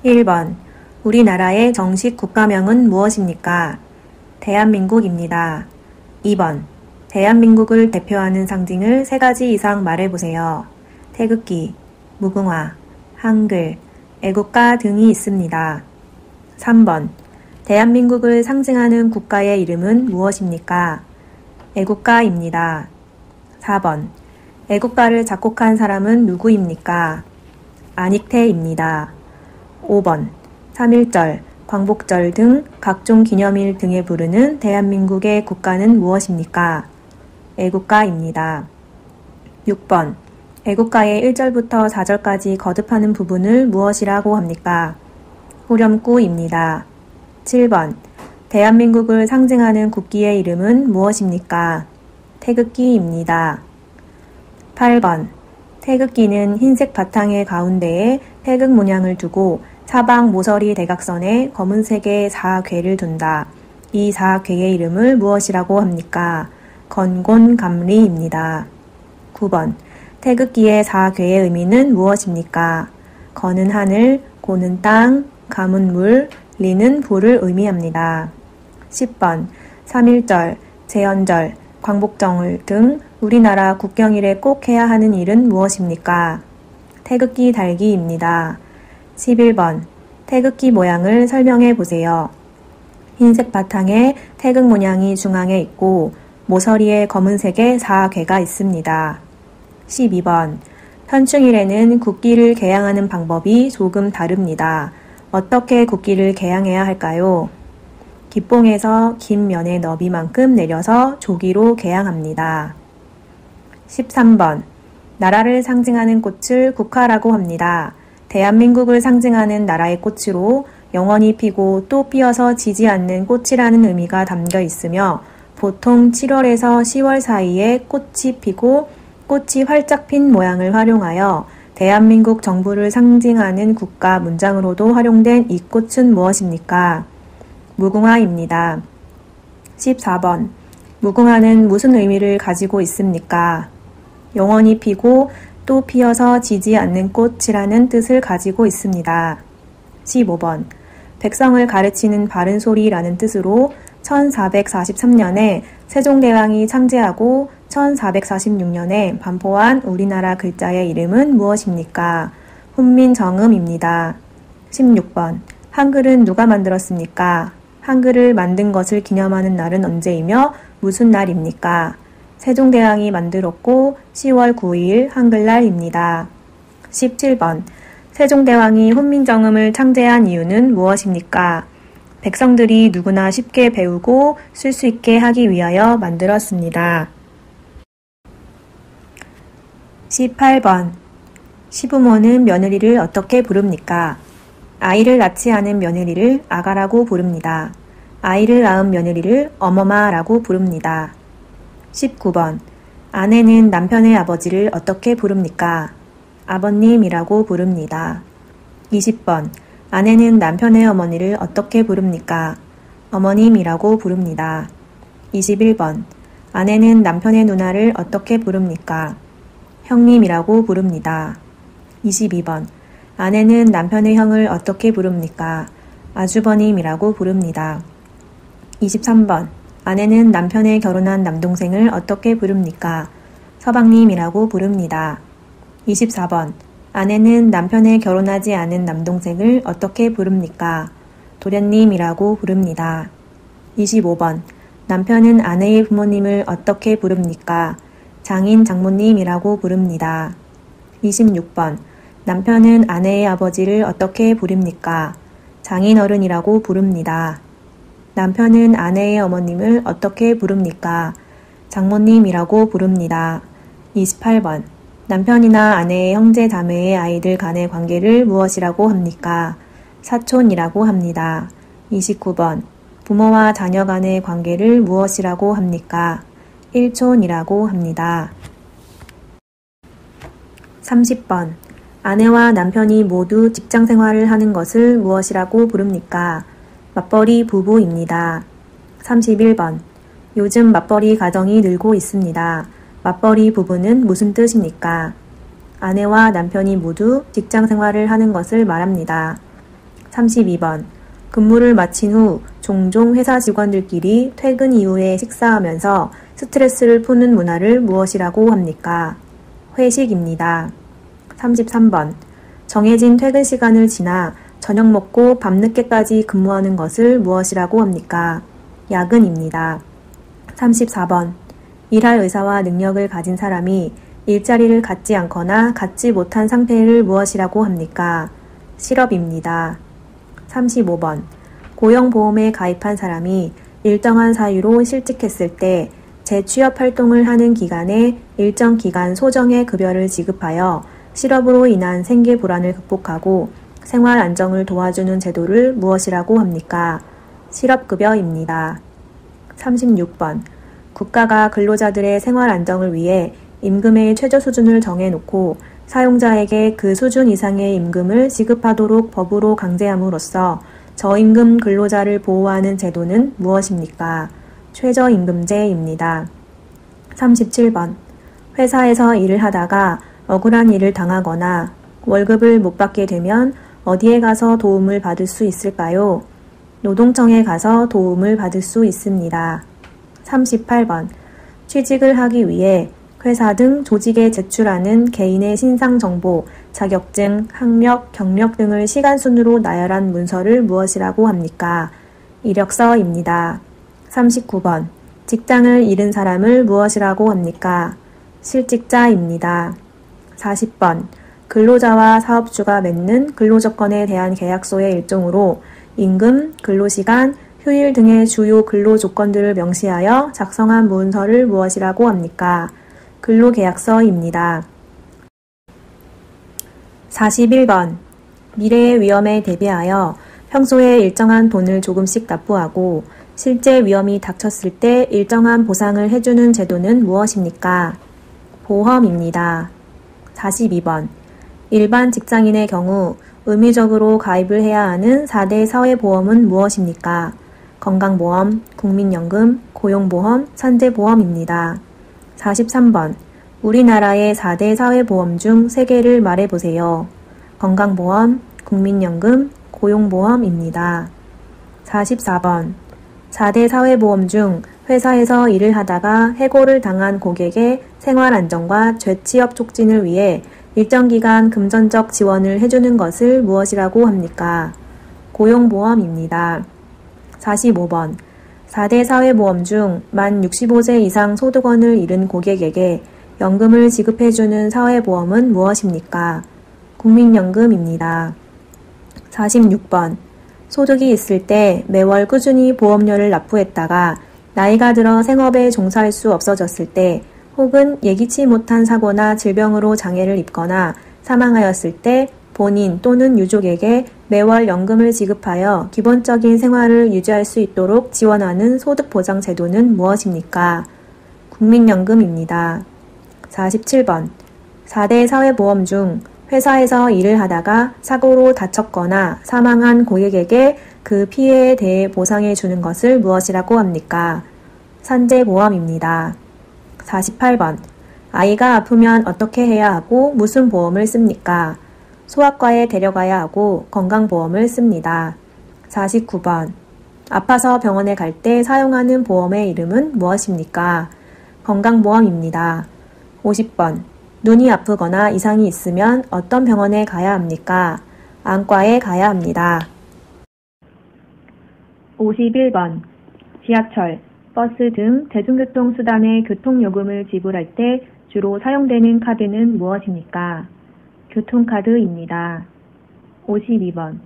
1번. 우리나라의 정식 국가명은 무엇입니까? 대한민국입니다. 2번. 대한민국을 대표하는 상징을 3가지 이상 말해보세요. 태극기, 무궁화, 한글, 애국가 등이 있습니다. 3번. 대한민국을 상징하는 국가의 이름은 무엇입니까? 애국가입니다. 4번. 애국가를 작곡한 사람은 누구입니까? 안익태입니다. 5번. 3.1절, 광복절 등 각종 기념일 등에 부르는 대한민국의 국가는 무엇입니까? 애국가입니다. 6번. 애국가의 1절부터 4절까지 거듭하는 부분을 무엇이라고 합니까? 후렴구입니다. 7번. 대한민국을 상징하는 국기의 이름은 무엇입니까? 태극기입니다. 8번. 태극기는 흰색 바탕의 가운데에 태극 모양을 두고 사방 모서리 대각선에 검은색의 4궤를 둔다. 이 4궤의 이름을 무엇이라고 합니까? 건곤감리입니다. 9번. 태극기의 4궤의 의미는 무엇입니까? 건은 하늘, 고는 땅, 감은 물, 리는 불을 의미합니다. 10번. 3.1절, 제헌절, 광복절 등 우리나라 국경일에 꼭 해야 하는 일은 무엇입니까? 태극기 달기입니다. 11번. 태극기 모양을 설명해 보세요. 흰색 바탕에 태극 모양이 중앙에 있고 모서리에 검은색의 4궤가 있습니다. 12번. 현충일에는 국기를 개양하는 방법이 조금 다릅니다. 어떻게 국기를 개양해야 할까요? 기뽕에서 긴 면의 너비만큼 내려서 조기로 개양합니다. 13번. 나라를 상징하는 꽃을 국화라고 합니다. 대한민국을 상징하는 나라의 꽃으로 영원히 피고 또 피어서 지지 않는 꽃이라는 의미가 담겨 있으며 보통 7월에서 10월 사이에 꽃이 피고 꽃이 활짝 핀 모양을 활용하여 대한민국 정부를 상징하는 국가 문장으로도 활용된 이 꽃은 무엇입니까? 무궁화입니다. 14번. 무궁화는 무슨 의미를 가지고 있습니까? 영원히 피고 또 피어서 지지 않는 꽃이라는 뜻을 가지고 있습니다. 15번. 백성을 가르치는 바른 소리라는 뜻으로 1443년에 세종대왕이 창제하고 1446년에 반포한 우리나라 글자의 이름은 무엇입니까? 훈민정음입니다. 16번. 한글은 누가 만들었습니까? 한글을 만든 것을 기념하는 날은 언제이며 무슨 날입니까? 세종대왕이 만들었고 10월 9일 한글날입니다. 17번. 세종대왕이 훈민정음을 창제한 이유는 무엇입니까? 백성들이 누구나 쉽게 배우고 쓸 수 있게 하기 위하여 만들었습니다. 18번. 시부모는 며느리를 어떻게 부릅니까? 아이를 낳지 않은 며느리를 아가라고 부릅니다. 아이를 낳은 며느리를 어머마라고 부릅니다. 19번. 아내는 남편의 아버지를 어떻게 부릅니까? 아버님이라고 부릅니다. 20번. 아내는 남편의 어머니를 어떻게 부릅니까? 어머님이라고 부릅니다. 21번. 아내는 남편의 누나를 어떻게 부릅니까? 형님이라고 부릅니다. 22번. 아내는 남편의 형을 어떻게 부릅니까? 아주버님이라고 부릅니다. 23번. 아내는 남편의 결혼한 남동생을 어떻게 부릅니까? 서방님이라고 부릅니다. 24번. 아내는 남편의 결혼하지 않은 남동생을 어떻게 부릅니까? 도련님이라고 부릅니다. 25번. 남편은 아내의 부모님을 어떻게 부릅니까? 장인 장모님이라고 부릅니다. 26번. 남편은 아내의 아버지를 어떻게 부릅니까? 장인어른이라고 부릅니다. 남편은 아내의 어머님을 어떻게 부릅니까? 장모님이라고 부릅니다. 28번. 남편이나 아내의 형제 자매의 아이들 간의 관계를 무엇이라고 합니까? 사촌이라고 합니다. 29번. 부모와 자녀 간의 관계를 무엇이라고 합니까? 일촌이라고 합니다. 30번. 아내와 남편이 모두 직장 생활을 하는 것을 무엇이라고 부릅니까? 맞벌이 부부입니다. 31번. 요즘 맞벌이 가정이 늘고 있습니다. 맞벌이 부부는 무슨 뜻입니까? 아내와 남편이 모두 직장 생활을 하는 것을 말합니다. 32번. 근무를 마친 후 종종 회사 직원들끼리 퇴근 이후에 식사하면서 스트레스를 푸는 문화를 무엇이라고 합니까? 회식입니다. 33번. 정해진 퇴근 시간을 지나 저녁 먹고 밤늦게까지 근무하는 것을 무엇이라고 합니까? 야근입니다. 34번. 일할 의사와 능력을 가진 사람이 일자리를 갖지 않거나 갖지 못한 상태를 무엇이라고 합니까? 실업입니다. 35번. 고용보험에 가입한 사람이 일정한 사유로 실직했을 때 재취업 활동을 하는 기간에 일정 기간 소정의 급여를 지급하여 실업으로 인한 생계 불안을 극복하고 생활 안정을 도와주는 제도를 무엇이라고 합니까? 실업급여입니다. 36번. 국가가 근로자들의 생활 안정을 위해 임금의 최저 수준을 정해놓고 사용자에게 그 수준 이상의 임금을 지급하도록 법으로 강제함으로써 저임금 근로자를 보호하는 제도는 무엇입니까? 최저임금제입니다. 37번. 회사에서 일을 하다가 억울한 일을 당하거나 월급을 못 받게 되면 어디에 가서 도움을 받을 수 있을까요? 노동청에 가서 도움을 받을 수 있습니다. 38번. 취직을 하기 위해 회사 등 조직에 제출하는 개인의 신상정보, 자격증, 학력, 경력 등을 시간순으로 나열한 문서를 무엇이라고 합니까? 이력서입니다. 39번. 직장을 잃은 사람을 무엇이라고 합니까? 실직자입니다. 40번. 근로자와 사업주가 맺는 근로조건에 대한 계약서의 일종으로 임금, 근로시간, 휴일 등의 주요 근로조건들을 명시하여 작성한 문서를 무엇이라고 합니까? 근로계약서입니다. 41번. 미래의 위험에 대비하여 평소에 일정한 돈을 조금씩 납부하고 실제 위험이 닥쳤을 때 일정한 보상을 해주는 제도는 무엇입니까? 보험입니다. 42번. 일반 직장인의 경우 의무적으로 가입을 해야 하는 4대 사회보험은 무엇입니까? 건강보험, 국민연금, 고용보험, 산재보험입니다. 43번. 우리나라의 4대 사회보험 중 3개를 말해보세요. 건강보험, 국민연금, 고용보험입니다. 44번. 4대 사회보험 중 회사에서 일을 하다가 해고를 당한 고객의 생활안정과 재취업 촉진을 위해 일정 기간 금전적 지원을 해주는 것을 무엇이라고 합니까? 고용보험입니다. 45번. 4대 사회보험 중 만 65세 이상 소득원을 잃은 고객에게 연금을 지급해주는 사회보험은 무엇입니까? 국민연금입니다. 46번. 소득이 있을 때 매월 꾸준히 보험료를 납부했다가 나이가 들어 생업에 종사할 수 없어졌을 때 혹은 예기치 못한 사고나 질병으로 장애를 입거나 사망하였을 때 본인 또는 유족에게 매월 연금을 지급하여 기본적인 생활을 유지할 수 있도록 지원하는 소득보장 제도는 무엇입니까? 국민연금입니다. 47번. 4대 사회보험 중 회사에서 일을 하다가 사고로 다쳤거나 사망한 고객에게 그 피해에 대해 보상해 주는 것을 무엇이라고 합니까? 산재보험입니다. 48번. 아이가 아프면 어떻게 해야 하고 무슨 보험을 씁니까? 소아과에 데려가야 하고 건강보험을 씁니다. 49번. 아파서 병원에 갈 때 사용하는 보험의 이름은 무엇입니까? 건강보험입니다. 50번. 눈이 아프거나 이상이 있으면 어떤 병원에 가야 합니까? 안과에 가야 합니다. 51번. 지하철, 버스 등 대중교통수단의 교통요금을 지불할 때 주로 사용되는 카드는 무엇입니까? 교통카드입니다. 52번.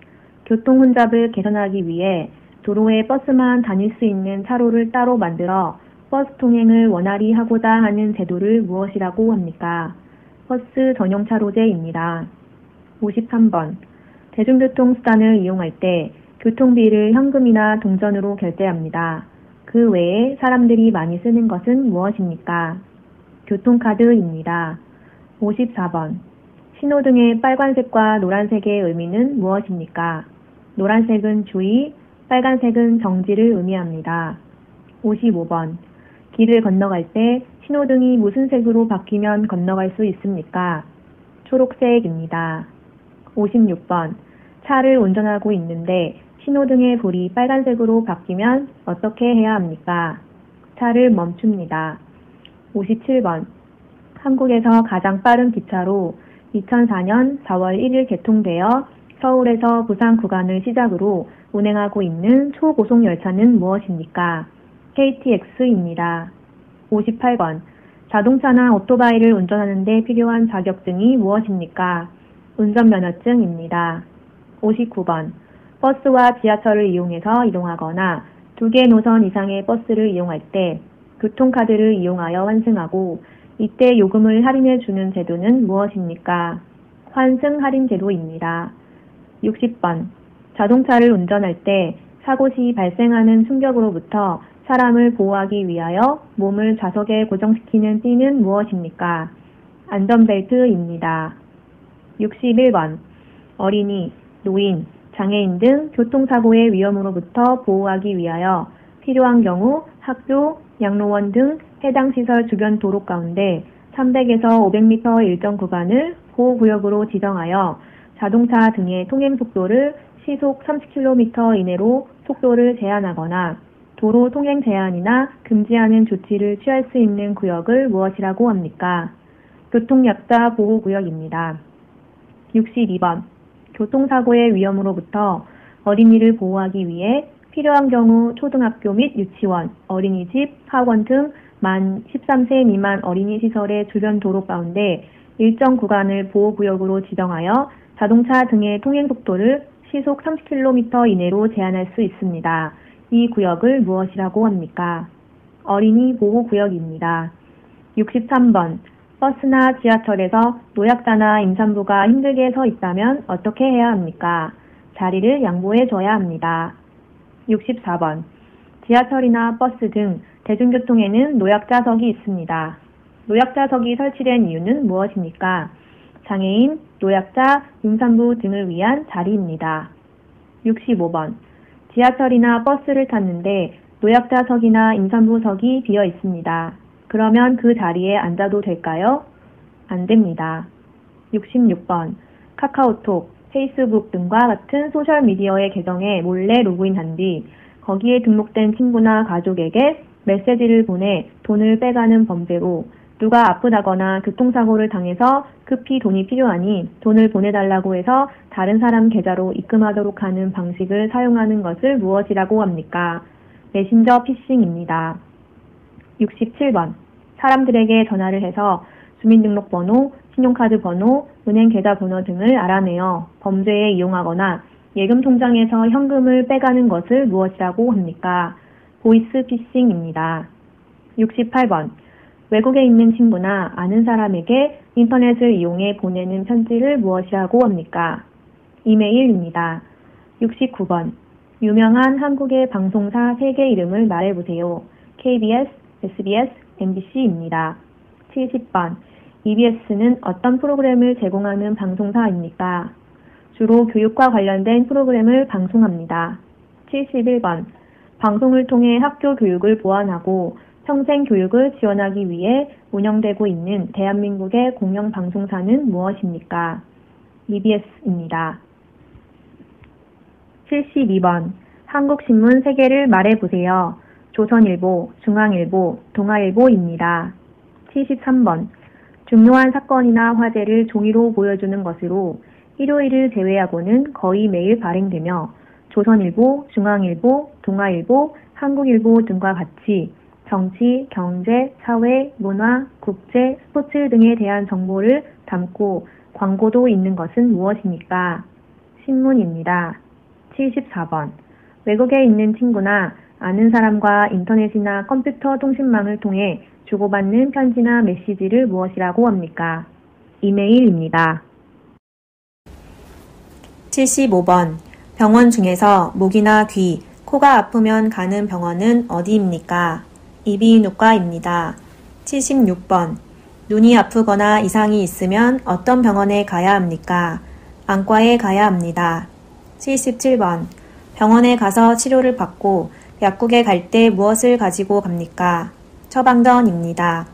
교통혼잡을 개선하기 위해 도로에 버스만 다닐 수 있는 차로를 따로 만들어 버스 통행을 원활히 하고자 하는 제도를 무엇이라고 합니까? 버스 전용 차로제입니다. 53번. 대중교통수단을 이용할 때 교통비를 현금이나 동전으로 결제합니다. 그 외에 사람들이 많이 쓰는 것은 무엇입니까? 교통카드입니다. 54번. 신호등의 빨간색과 노란색의 의미는 무엇입니까? 노란색은 주의, 빨간색은 정지를 의미합니다. 55번. 길을 건너갈 때 신호등이 무슨 색으로 바뀌면 건너갈 수 있습니까? 초록색입니다. 56번. 차를 운전하고 있는데 신호등의 불이 빨간색으로 바뀌면 어떻게 해야 합니까? 차를 멈춥니다. 57번. 한국에서 가장 빠른 기차로 2004년 4월 1일 개통되어 서울에서 부산 구간을 시작으로 운행하고 있는 초고속 열차는 무엇입니까? KTX입니다. 58번. 자동차나 오토바이를 운전하는 데 필요한 자격증이 무엇입니까? 운전면허증입니다. 59번. 버스와 지하철을 이용해서 이동하거나 2개 노선 이상의 버스를 이용할 때 교통카드를 이용하여 환승하고 이때 요금을 할인해 주는 제도는 무엇입니까? 환승 할인 제도입니다. 60번. 자동차를 운전할 때 사고 시 발생하는 충격으로부터 사람을 보호하기 위하여 몸을 좌석에 고정시키는 띠는 무엇입니까? 안전벨트입니다. 61번. 어린이, 노인, 장애인 등 교통사고의 위험으로부터 보호하기 위하여 필요한 경우 학교, 양로원 등 해당 시설 주변 도로 가운데 300에서 500m 일정 구간을 보호구역으로 지정하여 자동차 등의 통행 속도를 시속 30km 이내로 속도를 제한하거나 도로 통행 제한이나 금지하는 조치를 취할 수 있는 구역을 무엇이라고 합니까? 교통약자 보호구역입니다. 62번. 교통사고의 위험으로부터 어린이를 보호하기 위해 필요한 경우 초등학교 및 유치원, 어린이집, 학원 등 만 13세 미만 어린이 시설의 주변 도로 가운데 일정 구간을 보호구역으로 지정하여 자동차 등의 통행속도를 시속 30km 이내로 제한할 수 있습니다. 이 구역을 무엇이라고 합니까? 어린이 보호구역입니다. 63번. 버스나 지하철에서 노약자나 임산부가 힘들게 서 있다면 어떻게 해야 합니까? 자리를 양보해 줘야 합니다. 64번. 지하철이나 버스 등 대중교통에는 노약자석이 있습니다. 노약자석이 설치된 이유는 무엇입니까? 장애인, 노약자, 임산부 등을 위한 자리입니다. 65번. 지하철이나 버스를 탔는데 노약자석이나 임산부석이 비어 있습니다. 그러면 그 자리에 앉아도 될까요? 안 됩니다. 66번. 카카오톡, 페이스북 등과 같은 소셜미디어의 계정에 몰래 로그인한 뒤 거기에 등록된 친구나 가족에게 메시지를 보내 돈을 빼가는 범죄로 누가 아프다거나 교통사고를 당해서 급히 돈이 필요하니 돈을 보내달라고 해서 다른 사람 계좌로 입금하도록 하는 방식을 사용하는 것을 무엇이라고 합니까? 메신저 피싱입니다. 67번. 사람들에게 전화를 해서 주민등록번호, 신용카드 번호, 은행 계좌 번호 등을 알아내어 범죄에 이용하거나 예금 통장에서 현금을 빼가는 것을 무엇이라고 합니까? 보이스 피싱입니다. 68번. 외국에 있는 친구나 아는 사람에게 인터넷을 이용해 보내는 편지를 무엇이라고 합니까? 이메일입니다. 69번. 유명한 한국의 방송사 3개 이름을 말해보세요. KBS, SBS, MBC입니다. 70번. EBS는 어떤 프로그램을 제공하는 방송사입니까? 주로 교육과 관련된 프로그램을 방송합니다. 71번. 방송을 통해 학교 교육을 보완하고 평생 교육을 지원하기 위해 운영되고 있는 대한민국의 공영방송사는 무엇입니까? EBS입니다. 72번. 한국신문 3개를 말해보세요. 조선일보, 중앙일보, 동아일보입니다. 73번. 중요한 사건이나 화제를 종이로 보여주는 것으로 일요일을 제외하고는 거의 매일 발행되며 조선일보, 중앙일보, 동아일보, 한국일보 등과 같이 정치, 경제, 사회, 문화, 국제, 스포츠 등에 대한 정보를 담고 광고도 있는 것은 무엇입니까? 신문입니다. 74번. 외국에 있는 친구나 아는 사람과 인터넷이나 컴퓨터 통신망을 통해 주고받는 편지나 메시지를 무엇이라고 합니까? 이메일입니다. 75번. 병원 중에서 목이나 귀, 코가 아프면 가는 병원은 어디입니까? 이비인후과입니다. 76번. 눈이 아프거나 이상이 있으면 어떤 병원에 가야 합니까? 안과에 가야 합니다. 77번. 병원에 가서 치료를 받고 약국에 갈 때 무엇을 가지고 갑니까? 처방전입니다.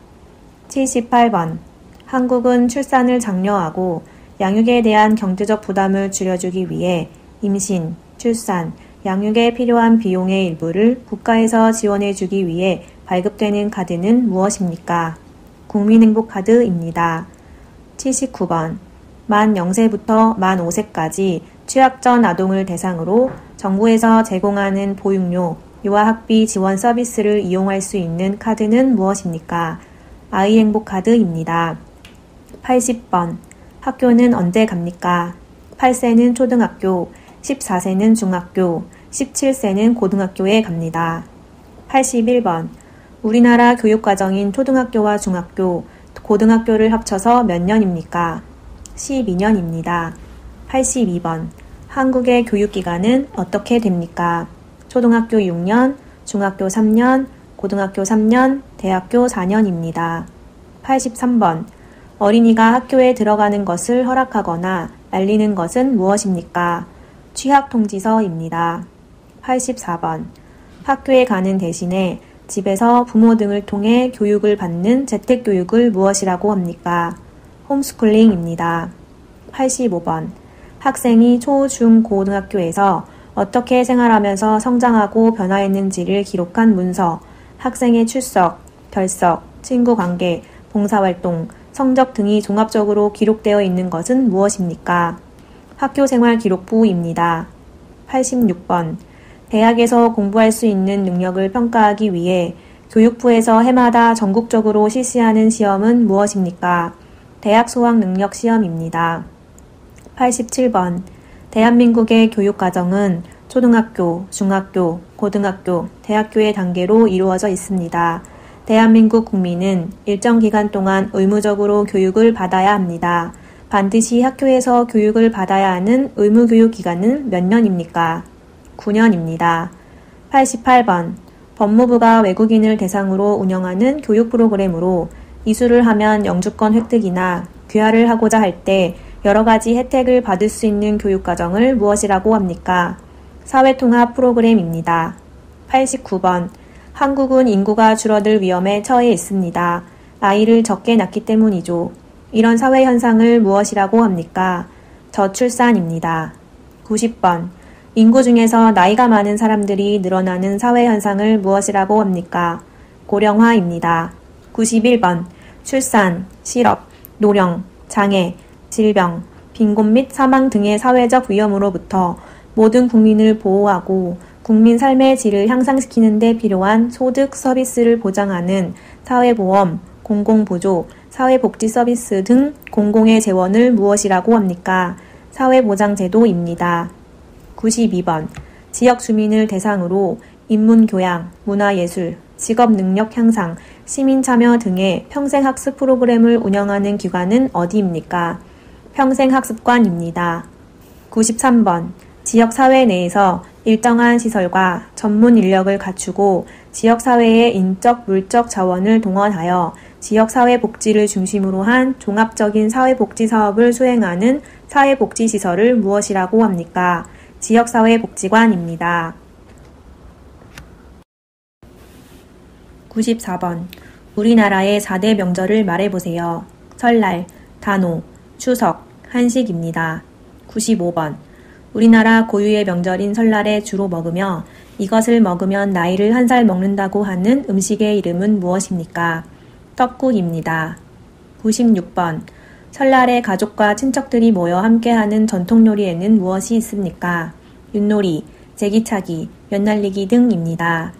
78번. 한국은 출산을 장려하고 양육에 대한 경제적 부담을 줄여주기 위해 임신, 출산, 양육에 필요한 비용의 일부를 국가에서 지원해주기 위해 발급되는 카드는 무엇입니까? 국민행복카드입니다. 79번. 만 0세부터 만 5세까지 취약전 아동을 대상으로 정부에서 제공하는 보육료, 유아학비 지원 서비스를 이용할 수 있는 카드는 무엇입니까? 아이행복카드입니다. 80번. 학교는 언제 갑니까? 8세는 초등학교, 14세는 중학교, 17세는 고등학교에 갑니다. 81번. 우리나라 교육과정인 초등학교와 중학교, 고등학교를 합쳐서 몇 년입니까? 12년입니다. 82번. 한국의 교육기간은 어떻게 됩니까? 초등학교 6년, 중학교 3년, 고등학교 3년, 대학교 4년입니다. 83번. 어린이가 학교에 들어가는 것을 허락하거나 알리는 것은 무엇입니까? 취학통지서입니다. 84번. 학교에 가는 대신에 집에서 부모 등을 통해 교육을 받는 재택교육을 무엇이라고 합니까? 홈스쿨링입니다. 85번. 학생이 초, 중, 고등학교에서 어떻게 생활하면서 성장하고 변화했는지를 기록한 문서, 학생의 출석, 결석, 친구관계, 봉사활동, 성적 등이 종합적으로 기록되어 있는 것은 무엇입니까? 학교생활기록부입니다. 86번. 대학에서 공부할 수 있는 능력을 평가하기 위해 교육부에서 해마다 전국적으로 실시하는 시험은 무엇입니까? 대학 수학능력시험입니다. 87번. 대한민국의 교육과정은 초등학교, 중학교, 고등학교, 대학교의 단계로 이루어져 있습니다. 대한민국 국민은 일정 기간 동안 의무적으로 교육을 받아야 합니다. 반드시 학교에서 교육을 받아야 하는 의무교육 기간은 몇 년입니까? 9년입니다. 88번. 법무부가 외국인을 대상으로 운영하는 교육 프로그램으로 이수를 하면 영주권 획득이나 귀화를 하고자 할 때 여러 가지 혜택을 받을 수 있는 교육과정을 무엇이라고 합니까? 사회통합 프로그램입니다. 89번. 한국은 인구가 줄어들 위험에 처해 있습니다. 아이를 적게 낳기 때문이죠. 이런 사회 현상을 무엇이라고 합니까? 저출산입니다. 90번. 인구 중에서 나이가 많은 사람들이 늘어나는 사회 현상을 무엇이라고 합니까? 고령화입니다. 91번. 출산, 실업, 노령, 장애, 질병, 빈곤 및 사망 등의 사회적 위험으로부터 모든 국민을 보호하고 국민 삶의 질을 향상시키는 데 필요한 소득, 서비스를 보장하는 사회보험, 공공보조, 사회복지 서비스 등 공공의 재원을 무엇이라고 합니까? 사회보장제도입니다. 92번. 지역 주민을 대상으로 인문교양, 문화예술, 직업능력 향상, 시민참여 등의 평생학습 프로그램을 운영하는 기관은 어디입니까? 평생학습관입니다. 93번. 지역사회 내에서 일정한 시설과 전문 인력을 갖추고 지역사회의 인적, 물적 자원을 동원하여 지역사회 복지를 중심으로 한 종합적인 사회복지 사업을 수행하는 사회복지시설을 무엇이라고 합니까? 지역사회복지관입니다. 94번. 우리나라의 4대 명절을 말해보세요. 설날, 단오, 추석, 한식입니다. 95번. 우리나라 고유의 명절인 설날에 주로 먹으며 이것을 먹으면 나이를 1살 먹는다고 하는 음식의 이름은 무엇입니까? 떡국입니다. 96번. 설날에 가족과 친척들이 모여 함께하는 전통요리에는 무엇이 있습니까? 윷놀이, 제기차기, 연날리기 등입니다.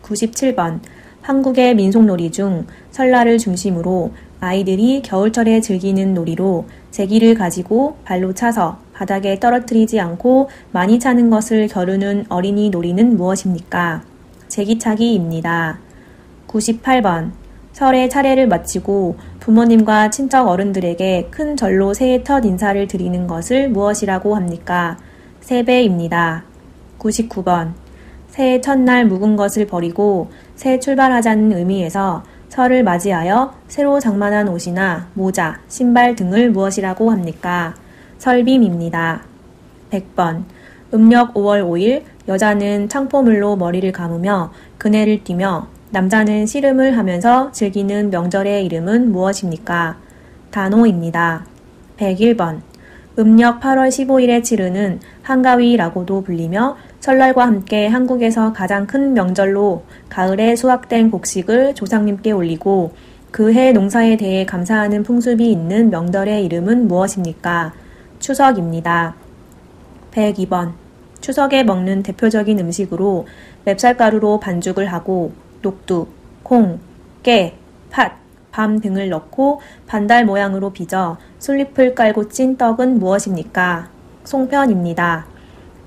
97번. 한국의 민속놀이 중 설날을 중심으로 아이들이 겨울철에 즐기는 놀이로 제기를 가지고 발로 차서 바닥에 떨어뜨리지 않고 많이 차는 것을 겨루는 어린이 놀이는 무엇입니까? 제기차기입니다. 98번. 설에 차례를 마치고 부모님과 친척 어른들에게 큰 절로 새해 첫 인사를 드리는 것을 무엇이라고 합니까? 세배입니다. 99번. 새해 첫날 묵은 것을 버리고 새 출발하자는 의미에서 설을 맞이하여 새로 장만한 옷이나 모자, 신발 등을 무엇이라고 합니까? 설빔입니다. 100번. 음력 5월 5일 여자는 창포물로 머리를 감으며 그네를 띠며 남자는 씨름을 하면서 즐기는 명절의 이름은 무엇입니까? 단오입니다. 101번. 음력 8월 15일에 치르는 한가위라고도 불리며 설날과 함께 한국에서 가장 큰 명절로 가을에 수확된 곡식을 조상님께 올리고 그 해 농사에 대해 감사하는 풍습이 있는 명절의 이름은 무엇입니까? 추석입니다. 102번. 추석에 먹는 대표적인 음식으로 맵쌀가루로 반죽을 하고 녹두, 콩, 깨, 팥, 밤 등을 넣고 반달 모양으로 빚어 솔잎을 깔고 찐 떡은 무엇입니까? 송편입니다.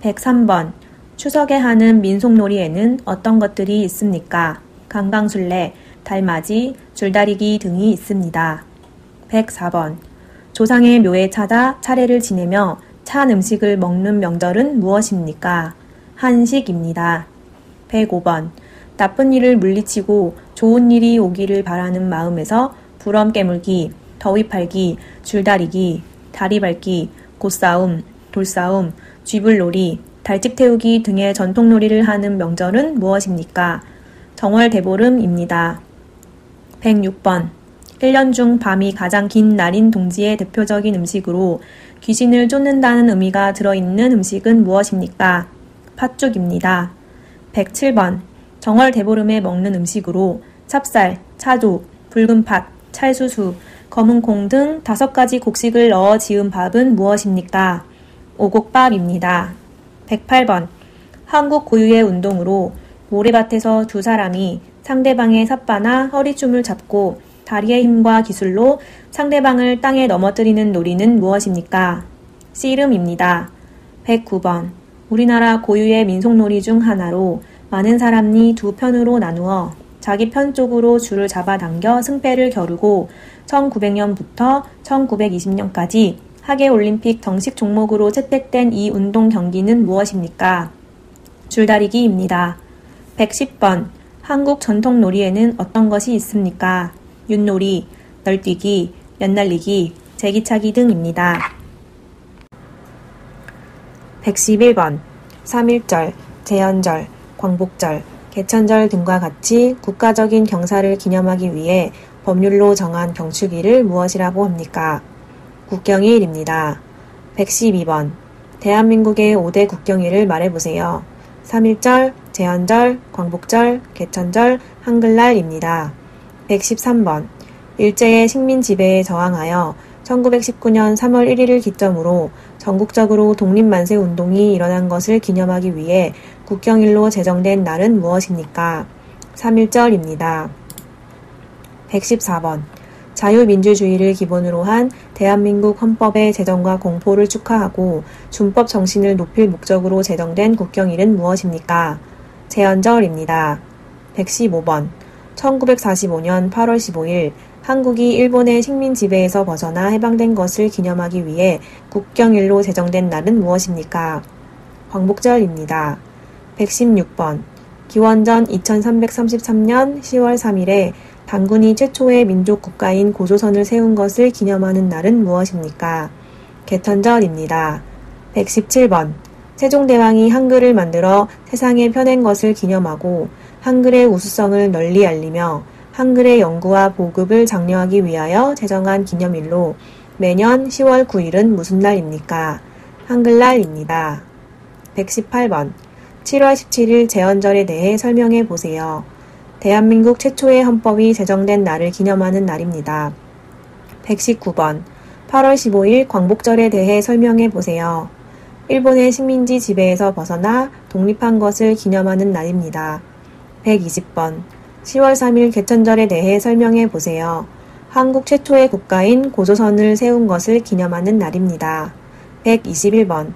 103번. 추석에 하는 민속놀이에는 어떤 것들이 있습니까? 강강술래, 달맞이, 줄다리기 등이 있습니다. 104번. 조상의 묘에 찾아 차례를 지내며 찬 음식을 먹는 명절은 무엇입니까? 한식입니다. 105번. 나쁜 일을 물리치고 좋은 일이 오기를 바라는 마음에서 부럼 깨물기, 더위 팔기, 줄다리기, 다리 밟기, 고싸움, 돌싸움, 쥐불놀이, 달집 태우기 등의 전통놀이를 하는 명절은 무엇입니까? 정월대보름입니다. 106번. 1년 중 밤이 가장 긴 날인 동지의 대표적인 음식으로 귀신을 쫓는다는 의미가 들어있는 음식은 무엇입니까? 팥죽입니다. 107번. 정월대보름에 먹는 음식으로 찹쌀, 차조, 붉은 팥, 찰수수, 검은 콩 등 5가지 곡식을 넣어 지은 밥은 무엇입니까? 오곡밥입니다. 108번. 한국 고유의 운동으로 모래밭에서 두 사람이 상대방의 삿바나 허리춤을 잡고 다리의 힘과 기술로 상대방을 땅에 넘어뜨리는 놀이는 무엇입니까? 씨름입니다. 109번. 우리나라 고유의 민속놀이 중 하나로 많은 사람이 두 편으로 나누어 자기 편 쪽으로 줄을 잡아당겨 승패를 겨루고 1900년부터 1920년까지 하계올림픽 정식 종목으로 채택된 이 운동 경기는 무엇입니까? 줄다리기입니다. 110번. 한국 전통 놀이에는 어떤 것이 있습니까? 윷놀이, 널뛰기, 연날리기, 제기차기 등입니다. 111번. 3.1절, 제헌절, 광복절, 개천절 등과 같이 국가적인 경사를 기념하기 위해 법률로 정한 경축일을 무엇이라고 합니까? 국경일입니다. 112번. 대한민국의 5대 국경일을 말해보세요. 3.1절, 제헌절, 광복절, 개천절, 한글날입니다. 113번. 일제의 식민 지배에 저항하여 1919년 3월 1일을 기점으로 전국적으로 독립만세 운동이 일어난 것을 기념하기 위해 국경일로 제정된 날은 무엇입니까? 3.1절입니다. 114번. 자유민주주의를 기본으로 한 대한민국 헌법의 제정과 공포를 축하하고 준법 정신을 높일 목적으로 제정된 국경일은 무엇입니까? 제헌절입니다. 115번. 1945년 8월 15일 한국이 일본의 식민 지배에서 벗어나 해방된 것을 기념하기 위해 국경일로 제정된 날은 무엇입니까? 광복절입니다. 116번. 기원전 2333년 10월 3일에 단군이 최초의 민족 국가인 고조선을 세운 것을 기념하는 날은 무엇입니까? 개천절입니다. 117번. 세종대왕이 한글을 만들어 세상에 펴낸 것을 기념하고 한글의 우수성을 널리 알리며 한글의 연구와 보급을 장려하기 위하여 제정한 기념일로 매년 10월 9일은 무슨 날입니까? 한글날입니다. 118번. 7월 17일 제헌절에 대해 설명해 보세요. 대한민국 최초의 헌법이 제정된 날을 기념하는 날입니다. 119번. 8월 15일 광복절에 대해 설명해 보세요. 일본의 식민지 지배에서 벗어나 독립한 것을 기념하는 날입니다. 120번. 10월 3일 개천절에 대해 설명해 보세요. 한국 최초의 국가인 고조선을 세운 것을 기념하는 날입니다. 121번.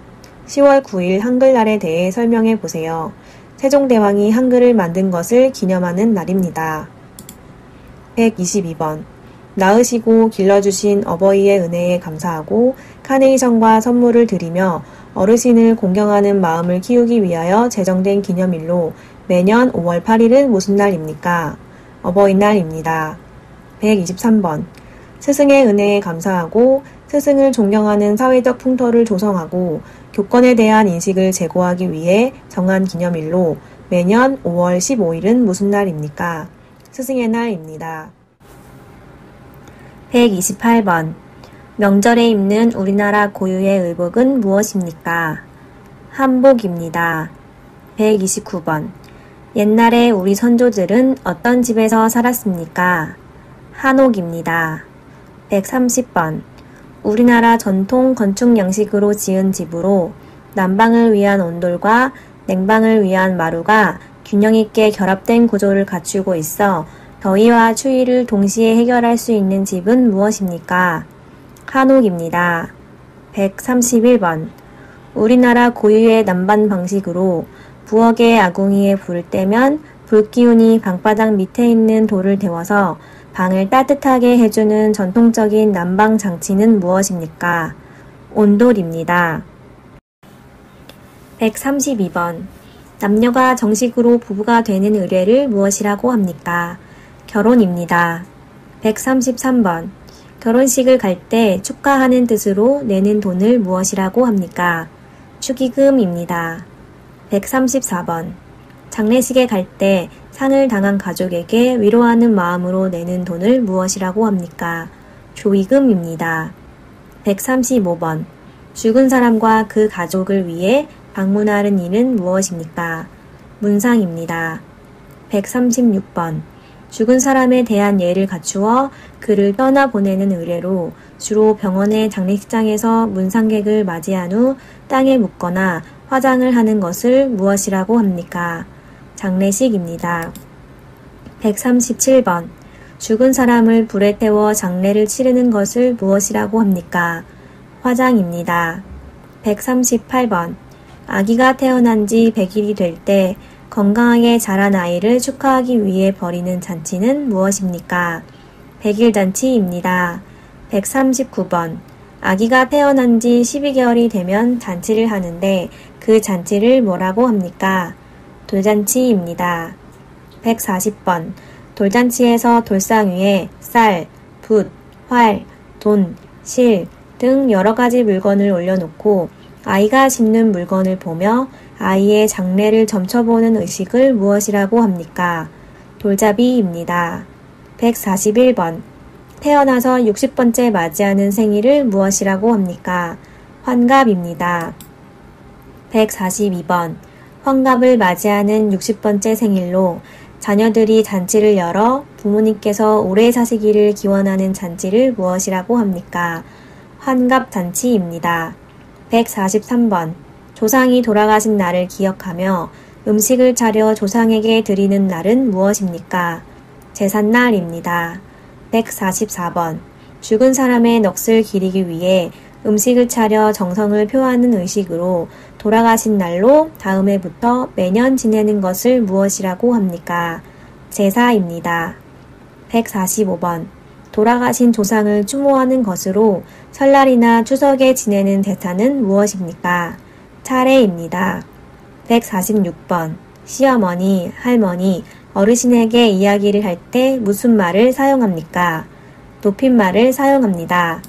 10월 9일 한글날에 대해 설명해 보세요. 세종대왕이 한글을 만든 것을 기념하는 날입니다. 122번. 낳으시고 길러주신 어버이의 은혜에 감사하고 카네이션과 선물을 드리며 어르신을 공경하는 마음을 키우기 위하여 제정된 기념일로 매년 5월 8일은 무슨 날입니까? 어버이날입니다. 123번. 스승의 은혜에 감사하고 스승을 존경하는 사회적 풍토를 조성하고 교권에 대한 인식을 제고하기 위해 정한 기념일로 매년 5월 15일은 무슨 날입니까? 스승의 날입니다. 128번. 명절에 입는 우리나라 고유의 의복은 무엇입니까? 한복입니다. 129번. 옛날에 우리 선조들은 어떤 집에서 살았습니까? 한옥입니다. 130번. 우리나라 전통 건축 양식으로 지은 집으로 난방을 위한 온돌과 냉방을 위한 마루가 균형 있게 결합된 구조를 갖추고 있어 더위와 추위를 동시에 해결할 수 있는 집은 무엇입니까? 한옥입니다. 131번. 우리나라 고유의 난방 방식으로 부엌에 아궁이에 불을 떼면 불기운이 방바닥 밑에 있는 돌을 데워서 방을 따뜻하게 해주는 전통적인 난방 장치는 무엇입니까? 온돌입니다. 132번. 남녀가 정식으로 부부가 되는 의례를 무엇이라고 합니까? 결혼입니다. 133번. 결혼식을 갈 때 축하하는 뜻으로 내는 돈을 무엇이라고 합니까? 축의금입니다. 134번. 장례식에 갈 때 상을 당한 가족에게 위로하는 마음으로 내는 돈을 무엇이라고 합니까? 조의금입니다. 135번. 죽은 사람과 그 가족을 위해 방문하는 일은 무엇입니까? 문상입니다. 136번. 죽은 사람에 대한 예를 갖추어 그를 떠나보내는 의례로 주로 병원의 장례식장에서 문상객을 맞이한 후 땅에 묻거나 화장을 하는 것을 무엇이라고 합니까? 장례식입니다. 137번. 죽은 사람을 불에 태워 장례를 치르는 것을 무엇이라고 합니까? 화장입니다. 138번. 아기가 태어난 지 100일이 될 때 건강하게 자란 아이를 축하하기 위해 벌이는 잔치는 무엇입니까? 백일잔치입니다. 139번. 아기가 태어난 지 12개월이 되면 잔치를 하는데 그 잔치를 뭐라고 합니까? 돌잔치입니다. 140번. 돌잔치에서 돌상 위에 쌀, 붓, 활, 돈, 실 등 여러 가지 물건을 올려놓고 아이가 짚는 물건을 보며 아이의 장례를 점쳐보는 의식을 무엇이라고 합니까? 돌잡이입니다. 141번. 태어나서 60번째 맞이하는 생일을 무엇이라고 합니까? 환갑입니다. 142번. 환갑을 맞이하는 60번째 생일로 자녀들이 잔치를 열어 부모님께서 오래 사시기를 기원하는 잔치를 무엇이라고 합니까? 환갑잔치입니다. 143번. 조상이 돌아가신 날을 기억하며 음식을 차려 조상에게 드리는 날은 무엇입니까? 제삿날입니다. 144번. 죽은 사람의 넋을 기리기 위해 음식을 차려 정성을 표하는 의식으로 돌아가신 날로 다음 해부터 매년 지내는 것을 무엇이라고 합니까? 제사입니다. 145번. 돌아가신 조상을 추모하는 것으로 설날이나 추석에 지내는 대사는 무엇입니까? 차례입니다. 146번. 시어머니, 할머니, 어르신에게 이야기를 할 때 무슨 말을 사용합니까? 높임말을 사용합니다.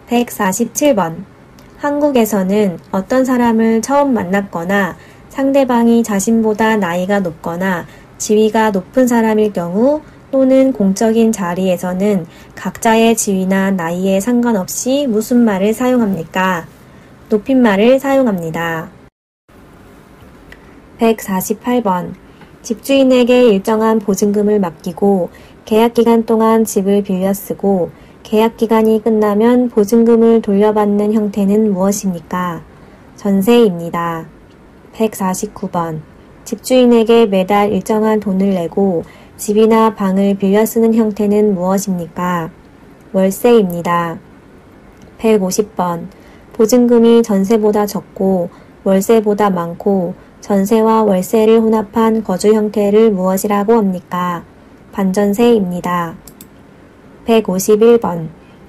147번. 한국에서는 어떤 사람을 처음 만났거나 상대방이 자신보다 나이가 높거나 지위가 높은 사람일 경우 또는 공적인 자리에서는 각자의 지위나 나이에 상관없이 무슨 말을 사용합니까? 높임말을 사용합니다. 148번. 집주인에게 일정한 보증금을 맡기고 계약기간 동안 집을 빌려 쓰고 계약기간이 끝나면 보증금을 돌려받는 형태는 무엇입니까? 전세입니다. 149번. 집주인에게 매달 일정한 돈을 내고 집이나 방을 빌려 쓰는 형태는 무엇입니까? 월세입니다. 150번. 보증금이 전세보다 적고 월세보다 많고 전세와 월세를 혼합한 거주 형태를 무엇이라고 합니까? 반전세입니다. 151번.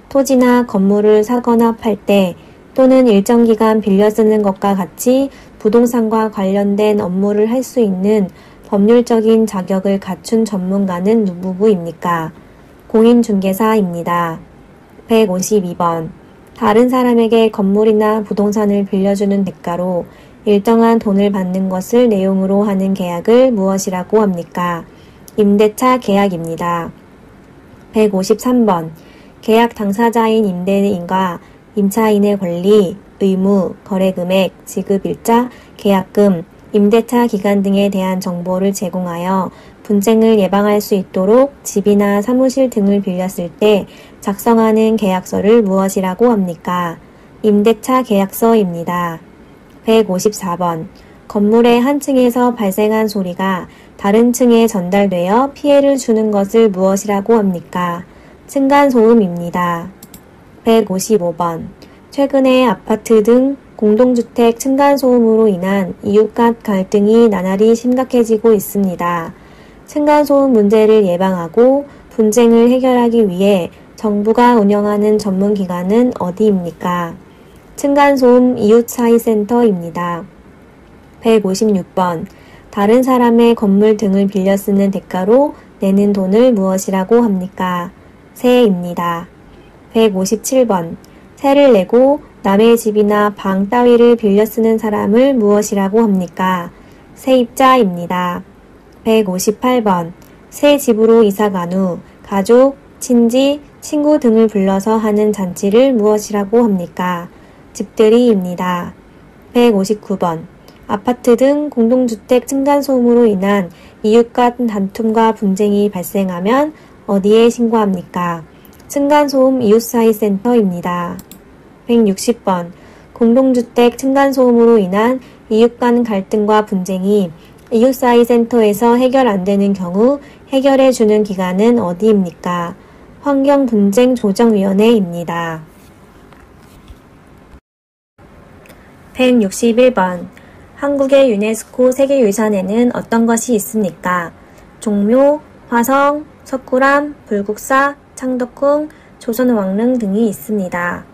토지나 건물을 사거나 팔 때 또는 일정 기간 빌려 쓰는 것과 같이 부동산과 관련된 업무를 할 수 있는 법률적인 자격을 갖춘 전문가는 누구입니까? 공인중개사입니다. 152번. 다른 사람에게 건물이나 부동산을 빌려주는 대가로 일정한 돈을 받는 것을 내용으로 하는 계약을 무엇이라고 합니까? 임대차 계약입니다. 153번. 계약 당사자인 임대인과 임차인의 권리, 의무, 거래금액, 지급일자, 계약금, 임대차 기간 등에 대한 정보를 제공하여 분쟁을 예방할 수 있도록 집이나 사무실 등을 빌렸을 때 작성하는 계약서를 무엇이라고 합니까? 임대차 계약서입니다. 154번. 건물의 한 층에서 발생한 소리가 다른 층에 전달되어 피해를 주는 것을 무엇이라고 합니까? 층간소음입니다. 155번. 최근에 아파트 등 공동주택 층간소음으로 인한 이웃 간 갈등이 나날이 심각해지고 있습니다. 층간소음 문제를 예방하고 분쟁을 해결하기 위해 정부가 운영하는 전문기관은 어디입니까? 층간소음 이웃사회센터입니다. 156번. 다른 사람의 건물 등을 빌려 쓰는 대가로 내는 돈을 무엇이라고 합니까? 세입니다. 157번. 세를 내고 남의 집이나 방 따위를 빌려 쓰는 사람을 무엇이라고 합니까? 세입자입니다. 158번. 새 집으로 이사간 후 가족, 친지, 친구 등을 불러서 하는 잔치를 무엇이라고 합니까? 집들이입니다. 159번. 아파트 등 공동주택 층간소음으로 인한 이웃 간 다툼과 분쟁이 발생하면 어디에 신고합니까? 층간소음 이웃사회센터입니다. 160번. 공동주택 층간소음으로 인한 이웃 간 갈등과 분쟁이 이웃사회센터에서 해결 안 되는 경우 해결해 주는 기관은 어디입니까? 환경분쟁조정위원회입니다. 161번. 한국의 유네스코 세계유산에는 어떤 것이 있습니까? 종묘, 화성, 석굴암, 불국사, 창덕궁, 조선왕릉 등이 있습니다.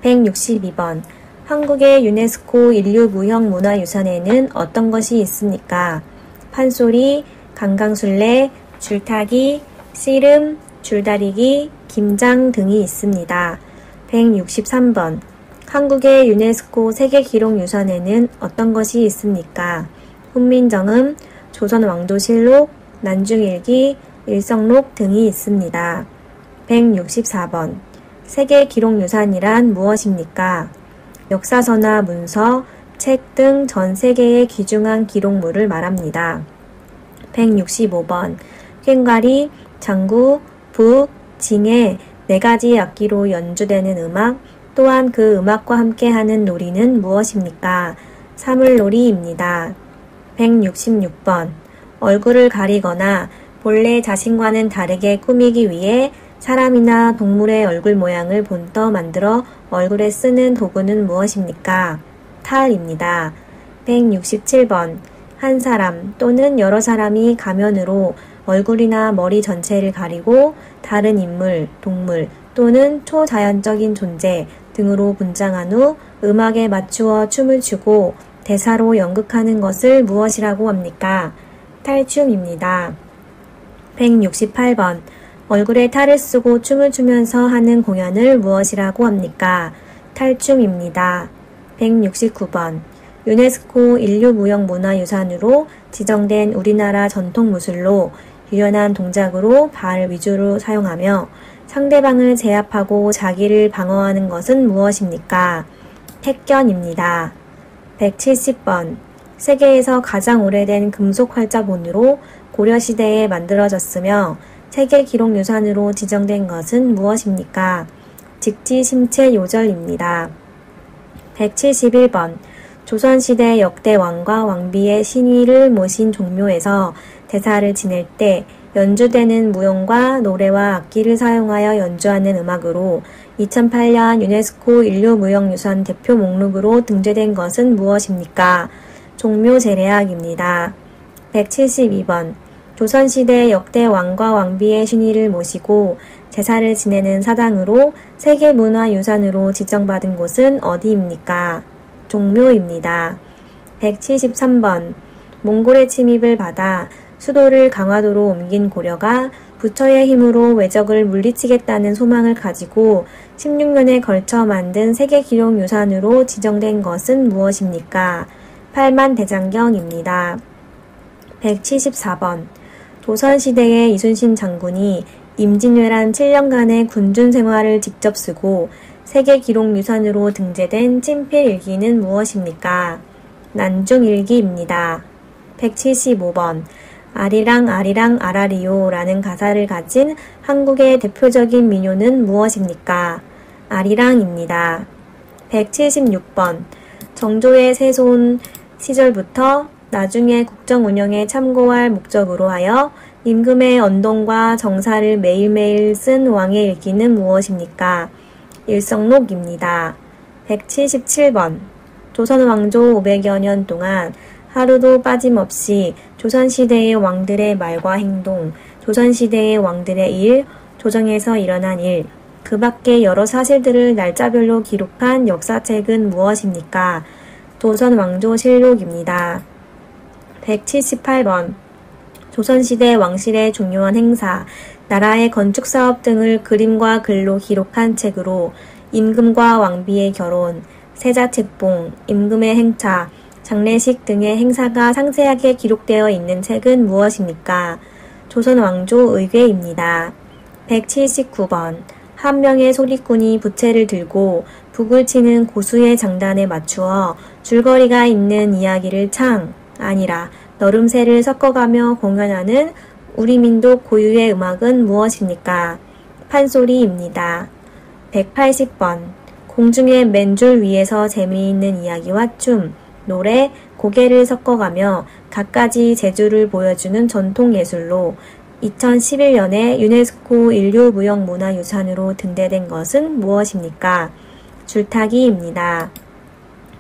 162번. 한국의 유네스코 인류무형문화유산에는 어떤 것이 있습니까? 판소리, 강강술래, 줄타기, 씨름, 줄다리기, 김장 등이 있습니다. 163번. 한국의 유네스코 세계기록유산에는 어떤 것이 있습니까? 훈민정음, 조선왕조실록, 난중일기, 일성록 등이 있습니다. 164번. 세계기록유산이란 무엇입니까? 역사서나 문서, 책 등 전 세계의 귀중한 기록물을 말합니다. 165번. 꽹과리, 장구, 북, 징해 4가지 악기로 연주되는 음악, 또한 그 음악과 함께하는 놀이는 무엇입니까? 사물놀이입니다. 166번. 얼굴을 가리거나 본래 자신과는 다르게 꾸미기 위해 사람이나 동물의 얼굴 모양을 본떠 만들어 얼굴에 쓰는 도구는 무엇입니까? 탈입니다. 167번. 한 사람 또는 여러 사람이 가면으로 얼굴이나 머리 전체를 가리고 다른 인물, 동물 또는 초자연적인 존재 등으로 분장한 후 음악에 맞추어 춤을 추고 대사로 연극하는 것을 무엇이라고 합니까? 탈춤입니다. 168번. 얼굴에 탈을 쓰고 춤을 추면서 하는 공연을 무엇이라고 합니까? 탈춤입니다. 169번. 유네스코 인류무형문화유산으로 지정된 우리나라 전통무술로 유연한 동작으로 발을 위주로 사용하며 상대방을 제압하고 자기를 방어하는 것은 무엇입니까? 택견입니다. 170번. 세계에서 가장 오래된 금속 활자본으로 고려시대에 만들어졌으며 세계기록유산으로 지정된 것은 무엇입니까? 직지심체요절입니다. 171번. 조선시대 역대 왕과 왕비의 신위를 모신 종묘에서 대사를 지낼 때 연주되는 무용과 노래와 악기를 사용하여 연주하는 음악으로 2008년 유네스코 인류무형유산 대표 목록으로 등재된 것은 무엇입니까? 종묘제례악입니다. 172번. 조선시대 역대 왕과 왕비의 신위를 모시고 제사를 지내는 사당으로 세계문화유산으로 지정받은 곳은 어디입니까? 종묘입니다. 173번. 몽골의 침입을 받아 수도를 강화도로 옮긴 고려가 부처의 힘으로 외적을 물리치겠다는 소망을 가지고 16년에 걸쳐 만든 세계기록유산으로 지정된 것은 무엇입니까? 팔만대장경입니다. 174번. 조선시대의 이순신 장군이 임진왜란 7년간의 군중 생활을 직접 쓰고 세계기록유산으로 등재된 친필일기는 무엇입니까? 난중일기입니다. 175번. 아리랑 아리랑 아라리요 라는 가사를 가진 한국의 대표적인 민요는 무엇입니까? 아리랑입니다. 176번. 정조의 세손 시절부터 나중에 국정 운영에 참고할 목적으로 하여 임금의 언동과 정사를 매일매일 쓴 왕의 일기는 무엇입니까? 일성록입니다. 177번. 조선 왕조 500여 년 동안 하루도 빠짐없이 조선시대의 왕들의 말과 행동, 조선시대의 왕들의 일, 조정에서 일어난 일, 그 밖의 여러 사실들을 날짜별로 기록한 역사책은 무엇입니까? 조선왕조실록입니다. 178번. 조선시대 왕실의 중요한 행사, 나라의 건축사업 등을 그림과 글로 기록한 책으로 임금과 왕비의 결혼, 세자책봉, 임금의 행차, 장례식 등의 행사가 상세하게 기록되어 있는 책은 무엇입니까? 조선왕조의궤입니다. 179번. 한 명의 소리꾼이 부채를 들고 북을 치는 고수의 장단에 맞추어 줄거리가 있는 이야기를 아니라 너름새를 섞어가며 공연하는 우리 민족 고유의 음악은 무엇입니까? 판소리입니다. 180번. 공중의 맨줄 위에서 재미있는 이야기와 춤, 노래, 고개를 섞어가며 갖가지 재주를 보여주는 전통예술로 2011년에 유네스코 인류무형문화유산으로 등재된 것은 무엇입니까? 줄타기입니다.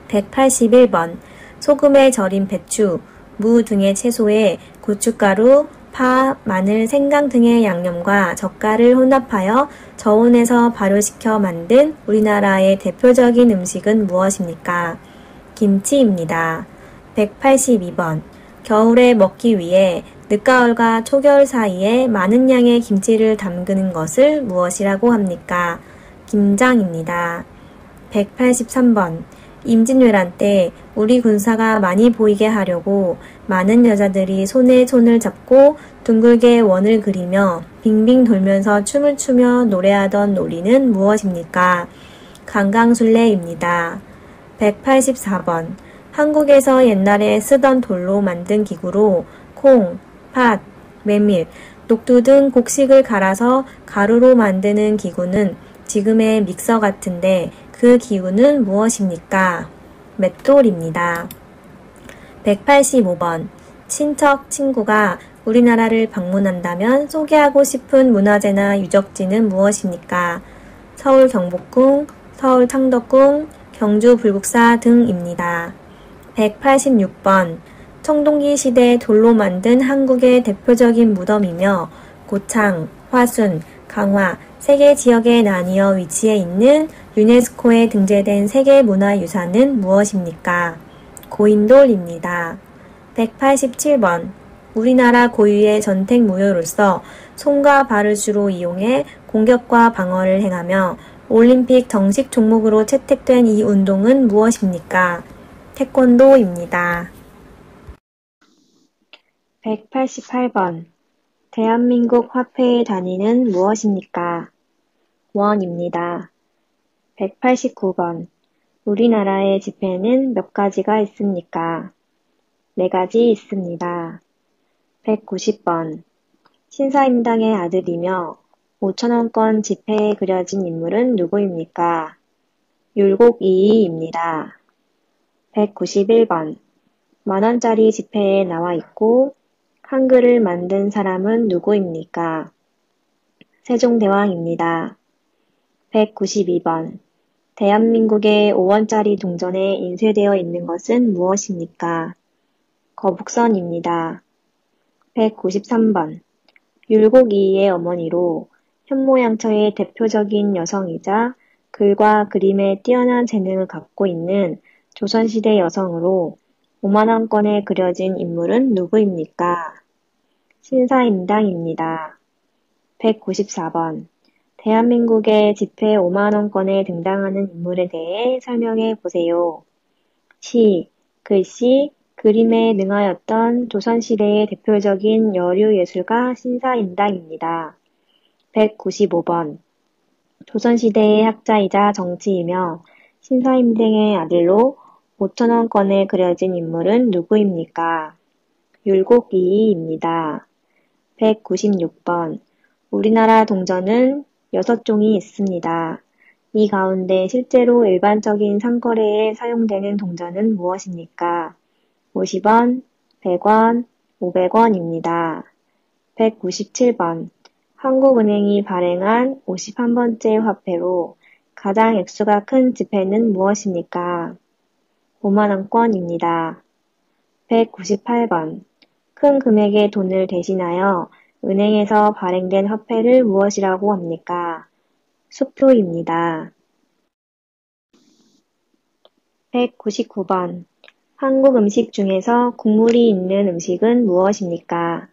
181번. 소금에 절인 배추, 무 등의 채소에 고춧가루, 파, 마늘, 생강 등의 양념과 젓갈을 혼합하여 저온에서 발효시켜 만든 우리나라의 대표적인 음식은 무엇입니까? 김치입니다. 182번. 겨울에 먹기 위해 늦가을과 초겨울 사이에 많은 양의 김치를 담그는 것을 무엇이라고 합니까? 김장입니다. 183번. 임진왜란 때 우리 군사가 많이 보이게 하려고 많은 여자들이 손에 손을 잡고 둥글게 원을 그리며 빙빙 돌면서 춤을 추며 노래하던 놀이는 무엇입니까? 강강술래입니다. 184번. 한국에서 옛날에 쓰던 돌로 만든 기구로 콩, 팥, 메밀, 녹두 등 곡식을 갈아서 가루로 만드는 기구는 지금의 믹서 같은데 그 기구는 무엇입니까? 맷돌입니다. 185번. 친척, 친구가 우리나라를 방문한다면 소개하고 싶은 문화재나 유적지는 무엇입니까? 서울 경복궁, 서울 창덕궁, 경주 불국사 등입니다. 186번. 청동기 시대 돌로 만든 한국의 대표적인 무덤이며 고창, 화순, 강화, 세 개 지역에 나뉘어 위치해 있는 유네스코에 등재된 세계문화유산은 무엇입니까? 고인돌입니다. 187번. 우리나라 고유의 전택무효로서 손과 발을 주로 이용해 공격과 방어를 행하며 올림픽 정식 종목으로 채택된 이 운동은 무엇입니까? 태권도입니다. 188번. 대한민국 화폐의 단위는 무엇입니까? 원입니다. 189번. 우리나라의 지폐는 몇 가지가 있습니까? 4가지 있습니다. 190번. 신사임당의 아들이며 5,000원권 지폐에 그려진 인물은 누구입니까? 율곡이이입니다. 191번. 만원짜리 지폐에 나와 있고 한글을 만든 사람은 누구입니까? 세종대왕입니다. 192번. 대한민국의 5원짜리 동전에 인쇄되어 있는 것은 무엇입니까? 거북선입니다. 193번. 율곡이이의 어머니로 현모양처의 대표적인 여성이자 글과 그림에 뛰어난 재능을 갖고 있는 조선시대 여성으로 5만원권에 그려진 인물은 누구입니까? 신사임당입니다. 194번. 대한민국의 지폐 5만원권에 등장하는 인물에 대해 설명해 보세요. 시, 글씨, 그림에 능하였던 조선시대의 대표적인 여류예술가 신사임당입니다. 195번. 조선시대의 학자이자 정치이며 신사임당의 아들로 5,000원권에 그려진 인물은 누구입니까? 율곡이이입니다. 196번. 우리나라 동전은 6종이 있습니다. 이 가운데 실제로 일반적인 상거래에 사용되는 동전은 무엇입니까? 50원, 100원, 500원입니다. 197번. 한국은행이 발행한 51번째 화폐로 가장 액수가 큰 지폐는 무엇입니까? 5만원권입니다. 198번. 큰 금액의 돈을 대신하여 은행에서 발행된 화폐를 무엇이라고 합니까? 수표입니다. 199번. 한국 음식 중에서 국물이 있는 음식은 무엇입니까?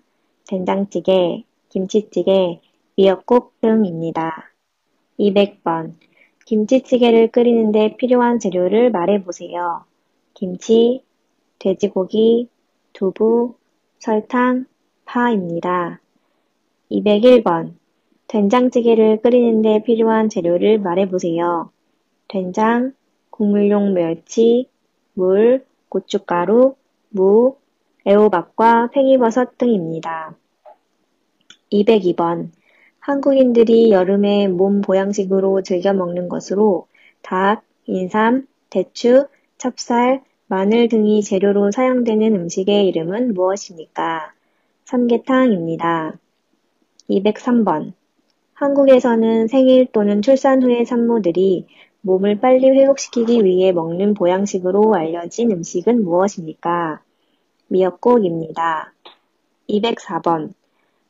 된장찌개, 김치찌개, 미역국 등입니다. 200번. 김치찌개를 끓이는데 필요한 재료를 말해보세요. 김치, 돼지고기, 두부, 설탕, 파입니다. 201번. 된장찌개를 끓이는데 필요한 재료를 말해보세요. 된장, 국물용 멸치, 물, 고춧가루, 무, 애호박과 팽이버섯 등입니다. 202번. 한국인들이 여름에 몸 보양식으로 즐겨 먹는 것으로 닭, 인삼, 대추, 찹쌀, 마늘 등이 재료로 사용되는 음식의 이름은 무엇입니까? 삼계탕입니다. 203번. 한국에서는 생일 또는 출산 후의 산모들이 몸을 빨리 회복시키기 위해 먹는 보양식으로 알려진 음식은 무엇입니까? 미역국입니다. 204번.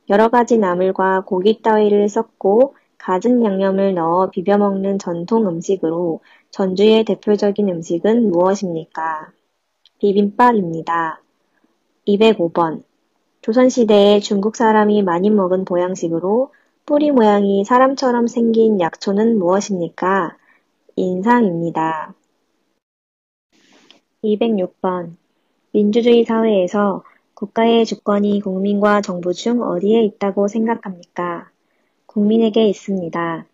여러 가지 나물과 고기 따위를 섞고 가진 양념을 넣어 비벼 먹는 전통 음식으로 전주의 대표적인 음식은 무엇입니까? 비빔밥입니다. 205번. 조선시대에 중국 사람이 많이 먹은 보양식으로 뿌리 모양이 사람처럼 생긴 약초는 무엇입니까? 인삼입니다. 206번. 민주주의 사회에서 국가의 주권이 국민과 정부 중 어디에 있다고 생각합니까? 국민에게 있습니다.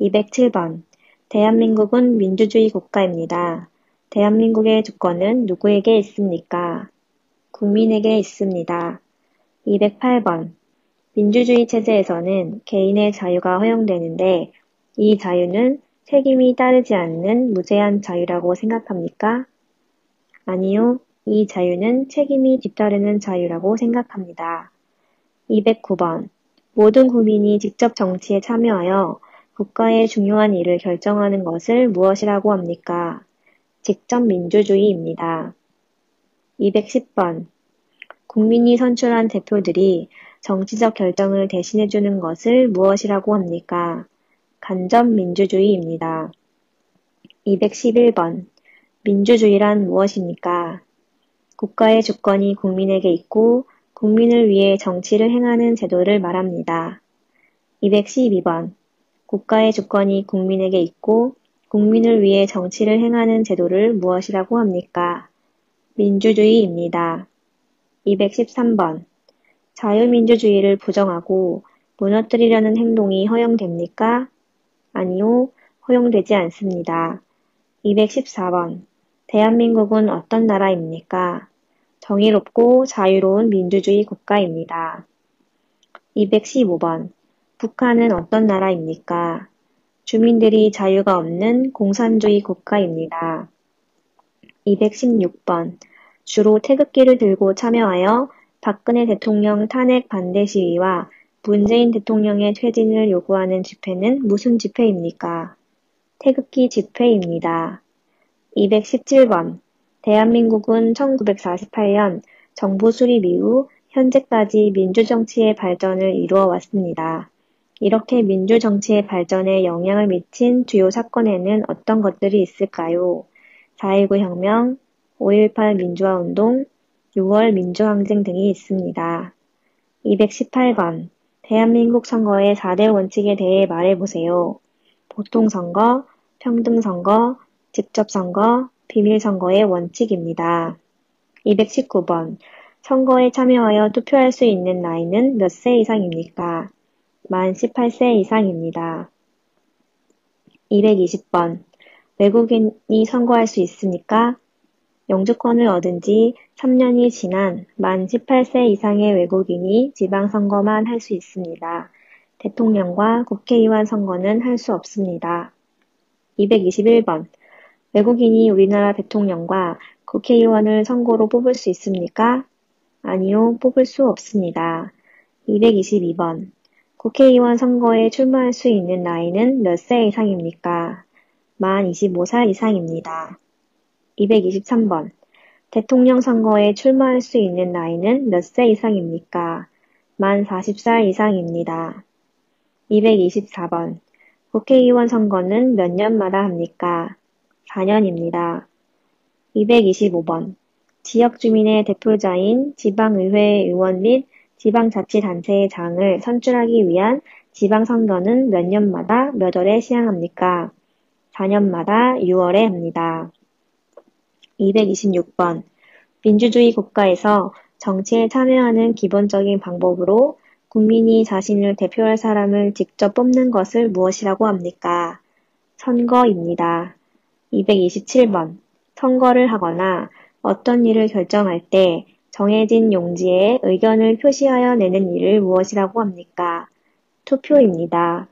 207번. 대한민국은 민주주의 국가입니다. 대한민국의 주권은 누구에게 있습니까? 국민에게 있습니다. 208번. 민주주의 체제에서는 개인의 자유가 허용되는데 이 자유는 책임이 따르지 않는 무제한 자유라고 생각합니까? 아니요. 이 자유는 책임이 뒤따르는 자유라고 생각합니다. 209번. 모든 국민이 직접 정치에 참여하여 국가의 중요한 일을 결정하는 것을 무엇이라고 합니까? 직접 민주주의입니다. 210번. 국민이 선출한 대표들이 정치적 결정을 대신해주는 것을 무엇이라고 합니까? 간접 민주주의입니다. 211번. 민주주의란 무엇입니까? 국가의 주권이 국민에게 있고 국민을 위해 정치를 행하는 제도를 말합니다. 212번. 국가의 주권이 국민에게 있고 국민을 위해 정치를 행하는 제도를 무엇이라고 합니까? 민주주의입니다. 213번. 자유민주주의를 부정하고 무너뜨리려는 행동이 허용됩니까? 아니요, 허용되지 않습니다. 214번. 대한민국은 어떤 나라입니까? 정의롭고 자유로운 민주주의 국가입니다. 215번. 북한은 어떤 나라입니까? 주민들이 자유가 없는 공산주의 국가입니다. 216번. 주로 태극기를 들고 참여하여 박근혜 대통령 탄핵 반대 시위와 문재인 대통령의 퇴진을 요구하는 집회는 무슨 집회입니까? 태극기 집회입니다. 217번. 대한민국은 1948년 정부 수립 이후 현재까지 민주정치의 발전을 이루어 왔습니다. 이렇게 민주정치의 발전에 영향을 미친 주요 사건에는 어떤 것들이 있을까요? 4.19 혁명, 5.18 민주화운동, 6월 민주항쟁 등이 있습니다. 218번. 대한민국 선거의 4대 원칙에 대해 말해보세요. 보통선거, 평등선거, 직접선거, 비밀선거의 원칙입니다. 219번. 선거에 참여하여 투표할 수 있는 나이는 몇 세 이상입니까? 만 18세 이상입니다. 220번. 외국인이 선거할 수 있습니까? 영주권을 얻은 지 3년이 지난 만 18세 이상의 외국인이 지방선거만 할 수 있습니다. 대통령과 국회의원 선거는 할 수 없습니다. 221번. 외국인이 우리나라 대통령과 국회의원을 선거로 뽑을 수 있습니까? 아니요, 뽑을 수 없습니다. 222번. 국회의원 선거에 출마할 수 있는 나이는 몇 세 이상입니까? 만 25살 이상입니다. 223번. 대통령 선거에 출마할 수 있는 나이는 몇 세 이상입니까? 만 40살 이상입니다. 224번. 국회의원 선거는 몇 년마다 합니까? 4년입니다. 225번. 지역 주민의 대표자인 지방의회 의원 및 지방자치단체의 장을 선출하기 위한 지방선거는 몇 년마다 몇 월에 시행합니까? 4년마다 6월에 합니다. 226번. 민주주의 국가에서 정치에 참여하는 기본적인 방법으로 국민이 자신을 대표할 사람을 직접 뽑는 것을 무엇이라고 합니까? 선거입니다. 227번. 선거를 하거나 어떤 일을 결정할 때 정해진 용지에 의견을 표시하여 내는 일을 무엇이라고 합니까? 투표입니다.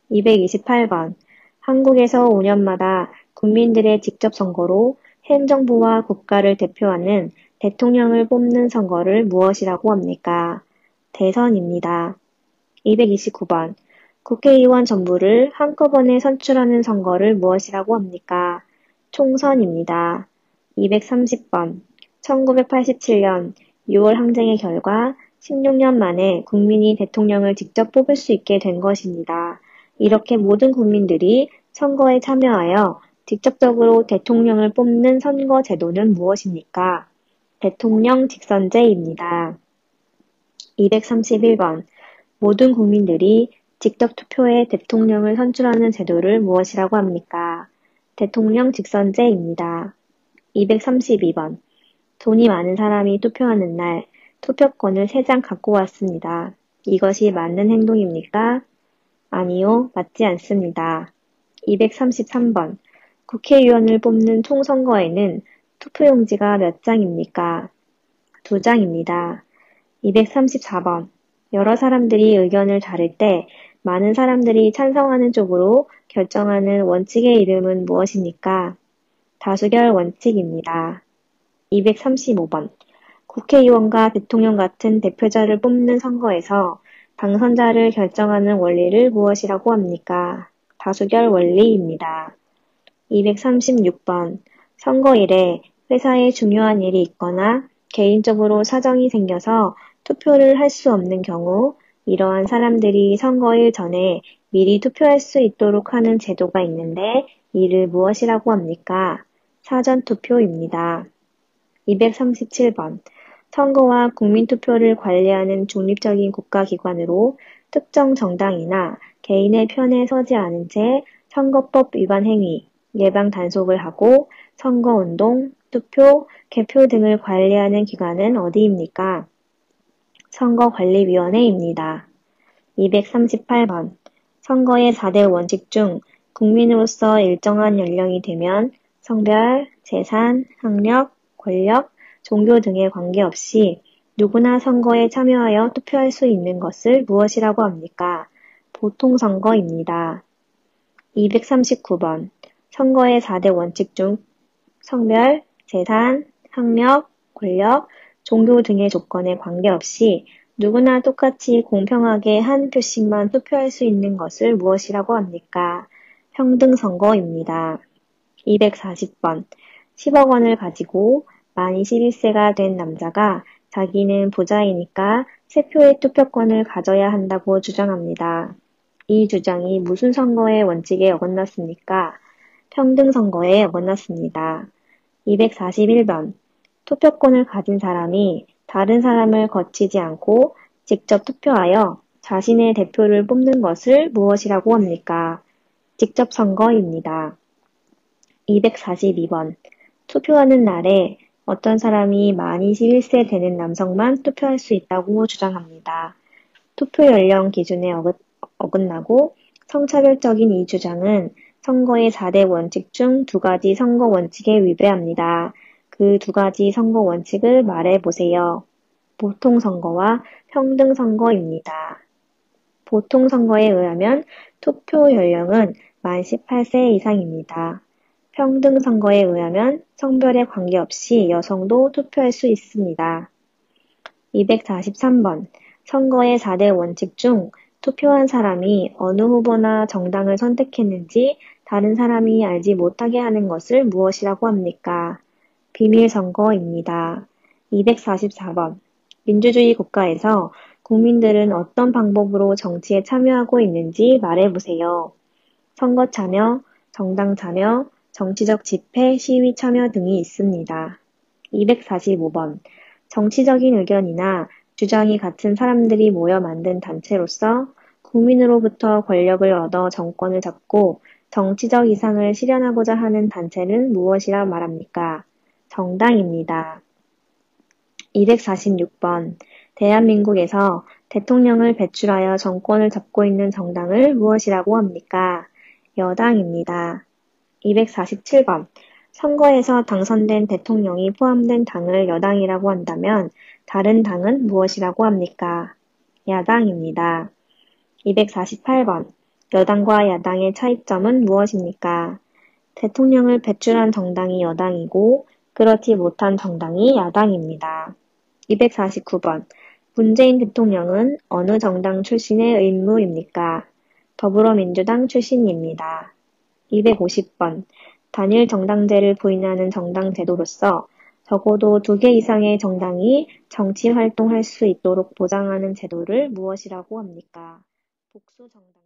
228번. 한국에서 5년마다 국민들의 직접 선거로 행정부와 국가를 대표하는 대통령을 뽑는 선거를 무엇이라고 합니까? 대선입니다. 229번. 국회의원 전부를 한꺼번에 선출하는 선거를 무엇이라고 합니까? 총선입니다. 230번. 1987년 6월 항쟁의 결과 16년 만에 국민이 대통령을 직접 뽑을 수 있게 된 것입니다. 이렇게 모든 국민들이 선거에 참여하여 직접적으로 대통령을 뽑는 선거 제도는 무엇입니까? 대통령 직선제입니다. 231번. 모든 국민들이 직접 투표해 대통령을 선출하는 제도를 무엇이라고 합니까? 대통령 직선제입니다. 232번. 돈이 많은 사람이 투표하는 날 투표권을 3장 갖고 왔습니다. 이것이 맞는 행동입니까? 아니요, 맞지 않습니다. 233번. 국회의원을 뽑는 총선거에는 투표용지가 몇 장입니까? 2장입니다. 234번. 여러 사람들이 의견을 다를 때 많은 사람들이 찬성하는 쪽으로 결정하는 원칙의 이름은 무엇입니까? 다수결 원칙입니다. 235번. 국회의원과 대통령 같은 대표자를 뽑는 선거에서 당선자를 결정하는 원리를 무엇이라고 합니까? 다수결 원리입니다. 236번. 선거일에 회사에 중요한 일이 있거나 개인적으로 사정이 생겨서 투표를 할 수 없는 경우 이러한 사람들이 선거일 전에 미리 투표할 수 있도록 하는 제도가 있는데 이를 무엇이라고 합니까? 사전투표입니다. 237번. 선거와 국민투표를 관리하는 중립적인 국가기관으로 특정 정당이나 개인의 편에 서지 않은 채 선거법 위반 행위, 예방 단속을 하고 선거운동, 투표, 개표 등을 관리하는 기관은 어디입니까? 선거관리위원회입니다. 238번. 선거의 4대 원칙 중 국민으로서 일정한 연령이 되면 성별, 재산, 학력, 권력, 종교 등에 관계없이 누구나 선거에 참여하여 투표할 수 있는 것을 무엇이라고 합니까? 보통선거입니다. 239번. 선거의 4대 원칙 중 성별, 재산, 학력, 권력, 종교 등의 조건에 관계없이 누구나 똑같이 공평하게 한 표씩만 투표할 수 있는 것을 무엇이라고 합니까? 평등선거입니다. 240번. 10억 원을 가지고 만 21세가 된 남자가 자기는 부자이니까 3표의 투표권을 가져야 한다고 주장합니다. 이 주장이 무슨 선거의 원칙에 어긋났습니까? 평등선거에 어긋났습니다. 241번. 투표권을 가진 사람이 다른 사람을 거치지 않고 직접 투표하여 자신의 대표를 뽑는 것을 무엇이라고 합니까? 직접 선거입니다. 242번. 투표하는 날에 어떤 사람이 만 21세 되는 남성만 투표할 수 있다고 주장합니다. 투표 연령 기준에 어긋나고 성차별적인 이 주장은 선거의 4대 원칙 중 2가지 선거 원칙에 위배합니다. 그 2가지 선거 원칙을 말해보세요. 보통선거와 평등선거입니다. 보통선거에 의하면 투표 연령은 만 18세 이상입니다. 평등선거에 의하면 성별에 관계없이 여성도 투표할 수 있습니다. 243번. 선거의 4대 원칙 중 투표한 사람이 어느 후보나 정당을 선택했는지 다른 사람이 알지 못하게 하는 것을 무엇이라고 합니까? 비밀선거입니다. 244번. 민주주의 국가에서 국민들은 어떤 방법으로 정치에 참여하고 있는지 말해보세요. 선거 참여, 정당 참여, 정치적 집회, 시위 참여 등이 있습니다. 245번. 정치적인 의견이나 주장이 같은 사람들이 모여 만든 단체로서 국민으로부터 권력을 얻어 정권을 잡고 정치적 이상을 실현하고자 하는 단체는 무엇이라 말합니까? 정당입니다. 246번. 대한민국에서 대통령을 배출하여 정권을 잡고 있는 정당을 무엇이라고 합니까? 여당입니다. 247번. 선거에서 당선된 대통령이 포함된 당을 여당이라고 한다면 다른 당은 무엇이라고 합니까? 야당입니다. 248번. 여당과 야당의 차이점은 무엇입니까? 대통령을 배출한 정당이 여당이고 그렇지 못한 정당이 야당입니다. 249번. 문재인 대통령은 어느 정당 출신의 인물입니까? 더불어민주당 출신입니다. 250번. 단일 정당제를 부인하는 정당 제도로서 적어도 2개 이상의 정당이 정치 활동할 수 있도록 보장하는 제도를 무엇이라고 합니까? 복수정당.